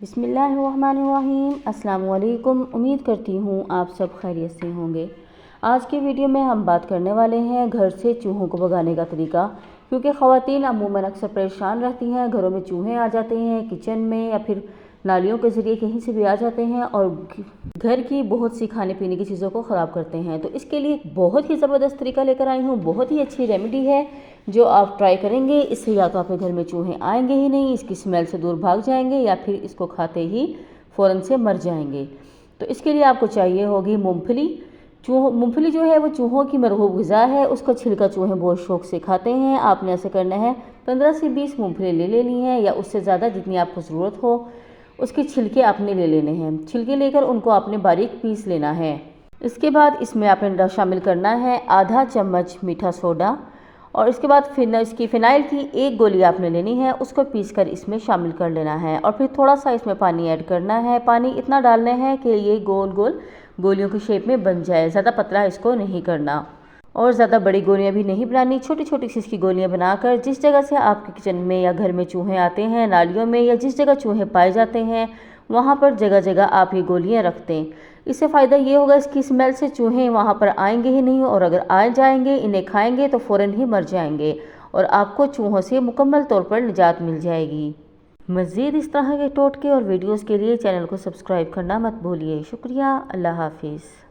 बिस्मिल्लाहिर्रहमानिर्रहीम। अस्सलाम वालेकुम। उम्मीद करती हूँ आप सब खैरियत से होंगे। आज के वीडियो में हम बात करने वाले हैं घर से चूहों को भगाने का तरीका, क्योंकि ख़वातीन अमूमन अक्सर परेशान रहती हैं। घरों में चूहे आ जाते हैं, किचन में या फिर नालियों के ज़रिए कहीं से भी आ जाते हैं और घर की बहुत सी खाने पीने की चीज़ों को ख़राब करते हैं। तो इसके लिए एक बहुत ही ज़बरदस्त तरीका लेकर आई हूँ। बहुत ही अच्छी रेमेडी है जो आप ट्राई करेंगे, इससे या तो आपके घर में चूहे आएंगे ही नहीं, इसकी स्मेल से दूर भाग जाएंगे, या फिर इसको खाते ही फ़ौरन से मर जाएंगे। तो इसके लिए आपको चाहिए होगी मूँगफली। मूँगफली जो है वो चूहों की मरगूब ग़िज़ा है, उसका छिलका चूहे बहुत शौक़ से खाते हैं। आपने ऐसे करना है, 15 से 20 मूँगफली ले लेनी है या उससे ज़्यादा जितनी आपको ज़रूरत हो। उसके छिलके आपने ले लेने हैं। छिलके लेकर उनको आपने बारीक पीस लेना है। इसके बाद इसमें आपने शामिल करना है आधा चम्मच मीठा सोडा, और इसके बाद फिर इसकी फ़िनाइल की एक गोली आपने लेनी है, उसको पीसकर इसमें शामिल कर लेना है। और फिर थोड़ा सा इसमें पानी ऐड करना है। पानी इतना डालना है कि ये गोल गोल गोलियों की शेप में बन जाए। ज़्यादा पतला इसको नहीं करना और ज़्यादा बड़ी गोलियां भी नहीं बनानी। छोटी छोटी सी इसकी गोलियां बनाकर जिस जगह से आपके किचन में या घर में चूहे आते हैं, नालियों में या जिस जगह चूहे पाए जाते हैं, वहाँ पर जगह जगह आप ये गोलियां रख दें। इससे फ़ायदा ये होगा, इसकी स्मेल से चूहे वहाँ पर आएंगे ही नहीं, और अगर आ जाएंगे इन्हें खाएंगे तो फ़ौरन ही मर जाएंगे और आपको चूहों से मुकम्मल तौर पर निजात मिल जाएगी। मज़ीद इस तरह के टोटके और वीडियोज़ के लिए चैनल को सब्सक्राइब करना मत भूलिए। शुक्रिया। अल्लाह हाफिज़।